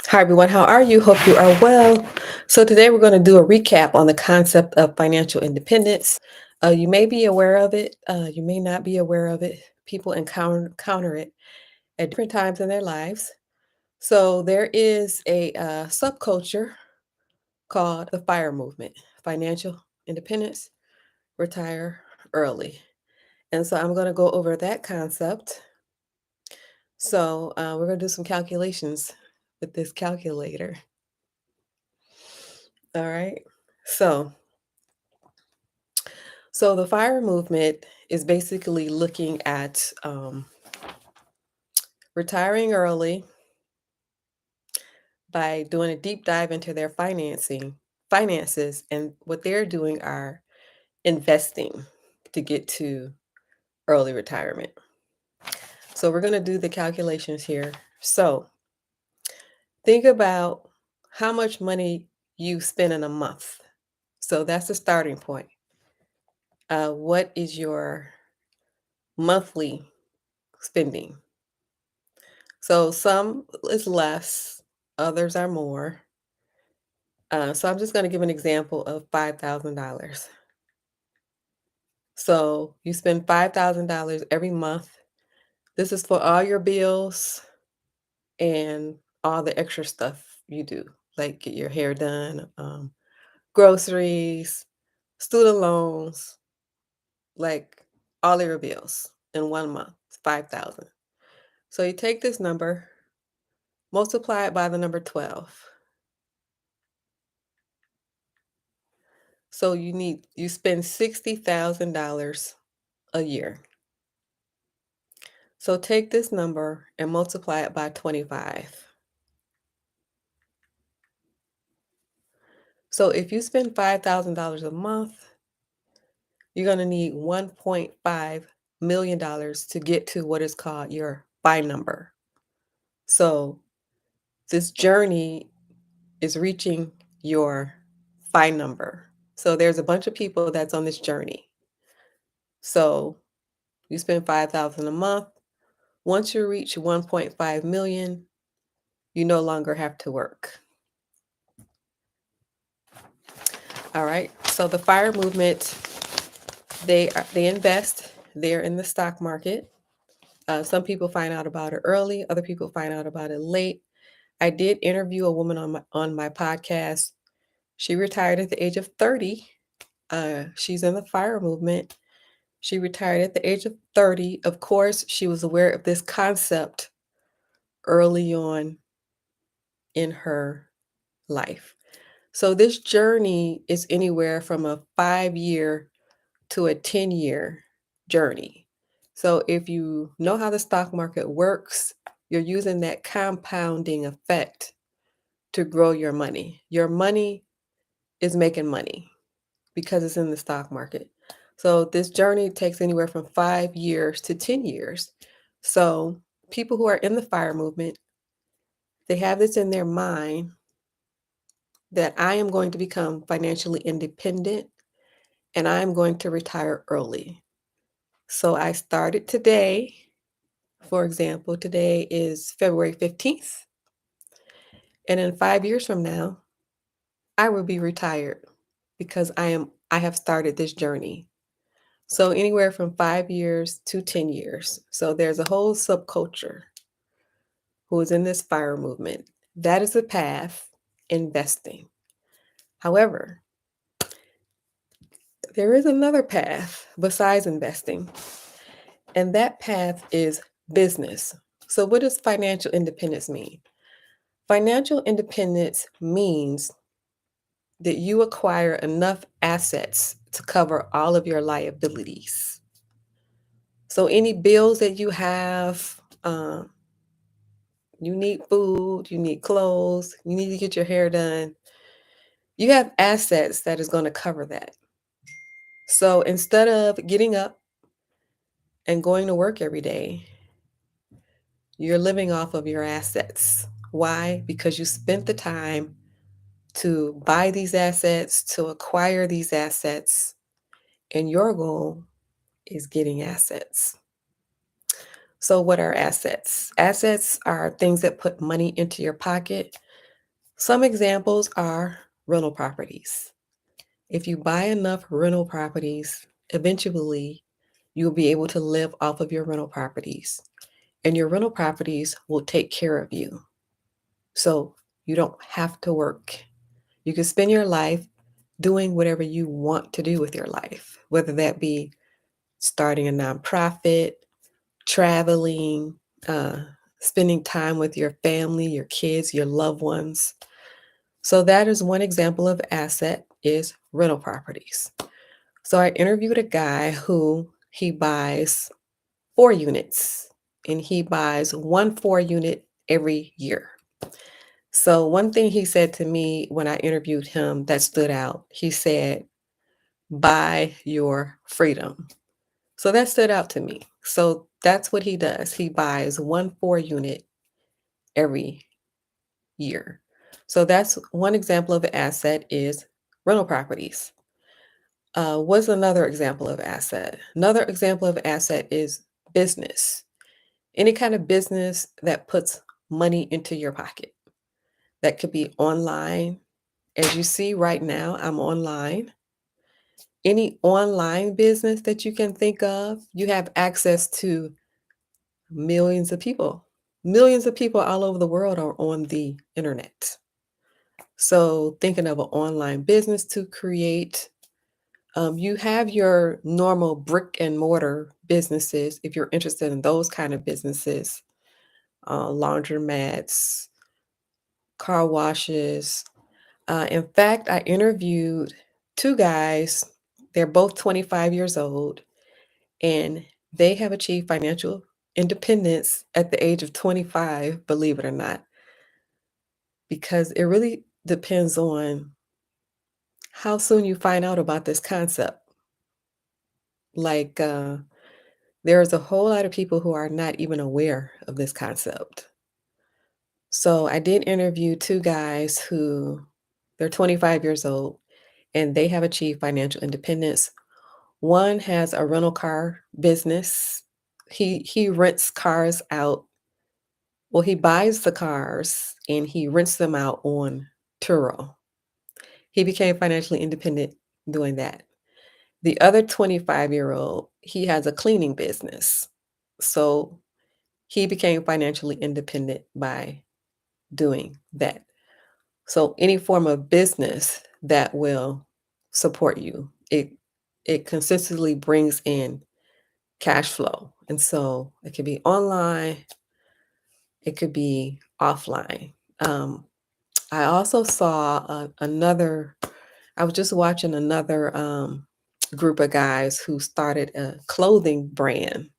Hi, everyone. How are you? Hope you are well. So, today we're going to do a recap on the concept of financial independence. You may be aware of it, you may not be aware of it. People encounter it at different times in their lives. So, there is a subculture called the FIRE movement, financial independence, retire early. And so, I'm going to go over that concept. So, we're going to do some calculations with this calculator. All right. So, So the fire movement is basically looking at retiring early by doing a deep dive into their finances, and what they're doing are investing to get to early retirement. So we're going to do the calculations here. So think about how much money you spend in a month. So that's the starting point. What is your monthly spending? So some is less, others are more. So I'm just going to give an example of $5,000. So you spend $5,000 every month. This is for all your bills and all the extra stuff you do, like get your hair done, groceries, student loans, like all of your bills in 1 month. It's 5,000. So you take this number, multiply it by the number 12. So you spend $60,000 a year. So take this number and multiply it by 25. So if you spend $5,000 a month, you're going to need $1.5 million to get to what is called your buy number. So this journey is reaching your buy number. So there's a bunch of people that's on this journey. So you spend 5,000 a month. Once you reach 1.5 million, you no longer have to work. All right. So the fire movement, they invest. They're in the stock market. Some people find out about it early. Other people find out about it late. I did interview a woman on my podcast. She retired at the age of 30. She's in the fire movement. She retired at the age of 30. Of course, she was aware of this concept early on in her life. So this journey is anywhere from a 5 year to a 10-year journey. So if you know how the stock market works, you're using that compounding effect to grow your money. Your money is making money because it's in the stock market. So this journey takes anywhere from 5 years to 10 years. So people who are in the fire movement, they have this in their mind that I am going to become financially independent and I'm going to retire early. So I started today. For example, today is February 15th. And in 5 years from now, I will be retired because I have started this journey. So anywhere from 5 years to 10 years. So there's a whole subculture who is in this fire movement. That is the path, investing. However, there is another path besides investing, and that path is business. So what does financial independence mean? Financial independence means that you acquire enough assets to cover all of your liabilities. So, any bills that you have, you need food, you need clothes, you need to get your hair done, you have assets that is going to cover that. So, instead of getting up and going to work every day, you're living off of your assets. Why? Because you spent the time to buy these assets, to acquire these assets, and your goal is getting assets. So, what are assets? Assets are things that put money into your pocket. Some examples are rental properties. If you buy enough rental properties, eventually you'll be able to live off of your rental properties, and your rental properties will take care of you. So you don't have to work. You can spend your life doing whatever you want to do with your life, whether that be starting a nonprofit, traveling, uh, spending time with your family, your kids, your loved ones. So that is one example of asset is rental properties. So I interviewed a guy who he buys 4 units and he buys one 4 unit every year. So one thing he said to me when I interviewed him that stood out, he said, buy your freedom. So that stood out to me. So that's what he does. He buys one 4 unit every year. So that's one example of an asset is rental properties. What's another example of asset? Another example of asset is business. Any kind of business that puts money into your pocket. That could be online. As you see right now, I'm online. Any online business that you can think of, you have access to millions of people. Millions of people all over the world are on the internet. So, thinking of an online business to create, you have your normal brick and mortar businesses if you're interested in those kind of businesses, laundromats, car washes. In fact, I interviewed two guys. They're both 25 years old, and they have achieved financial independence at the age of 25, believe it or not, because it really depends on how soon you find out about this concept. Like, there's a whole lot of people who are not even aware of this concept. So I did interview two guys who they're 25 years old and they have achieved financial independence. One has a rental car business. He rents cars out. Well, he buys the cars and he rents them out on Turo. He became financially independent doing that. The other 25-year-old, he has a cleaning business. So he became financially independent by doing that. So any form of business that will support you, it consistently brings in cash flow. And so it could be online, it could be offline. Um, I also saw another, I was just watching another group of guys who started a clothing brand,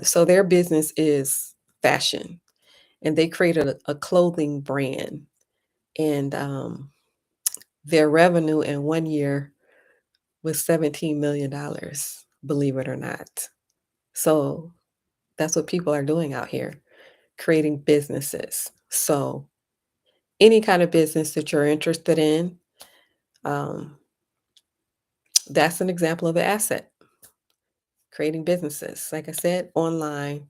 so their business is fashion, and they created a clothing brand, and their revenue in 1 year was $17 million, believe it or not. So that's what people are doing out here, creating businesses. So any kind of business that you're interested in, um, that's an example of an asset, creating businesses, like I said, online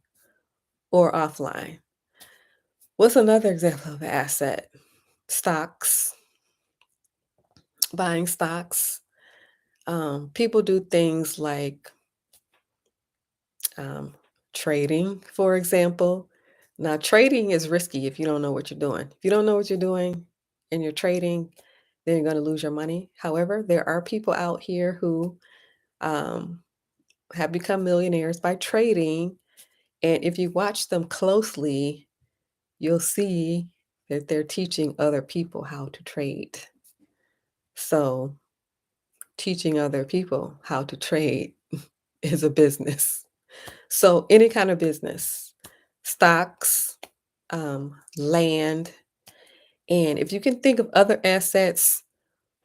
or offline. What's another example of an asset? Stocks, buying stocks. People do things like um, trading, for example. Now, trading is risky if you don't know what you're doing. If you don't know what you're doing and you're trading, then you're going to lose your money. However, there are people out here who um, have become millionaires by trading. And if you watch them closely, you'll see that they're teaching other people how to trade. So, teaching other people how to trade is a business. So, any kind of business, stocks, land, and if you can think of other assets,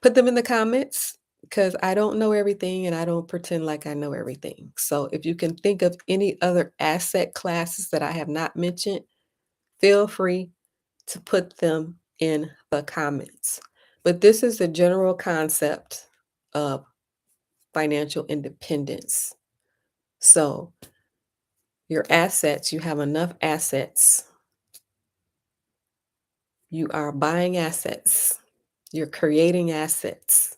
put them in the comments because I don't know everything and I don't pretend like I know everything. So, if you can think of any other asset classes that I have not mentioned, feel free to put them in the comments. But this is the general concept of financial independence. So, your assets, you have enough assets, You are buying assets. You're creating assets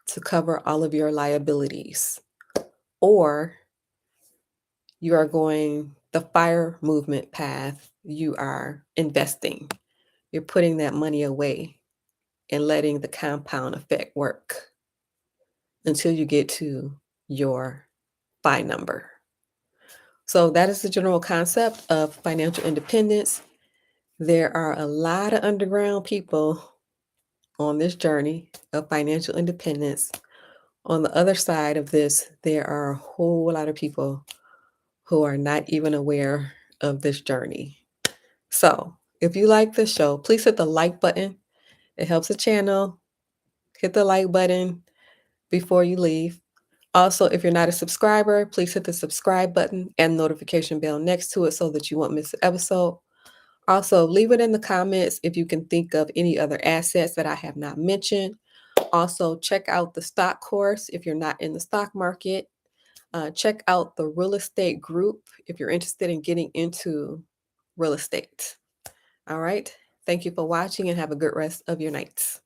to cover all of your liabilities. Or you are going the fire movement path. You are investing. You're putting that money away and letting the compound effect work until you get to your FI number. So that is the general concept of financial independence. There are a lot of underground people on this journey of financial independence. On the other side of this, there are a whole lot of people who are not even aware of this journey. So if you like this show, please hit the like button. It helps the channel. Hit the like button before you leave. Also, if you're not a subscriber, please hit the subscribe button and notification bell next to it so that you won't miss an episode. Also, leave it in the comments if you can think of any other assets that I have not mentioned. Also, check out the stock course if you're not in the stock market. Check out the real estate group if you're interested in getting into real estate. All right. Thank you for watching and have a good rest of your nights.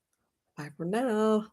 Bye for now.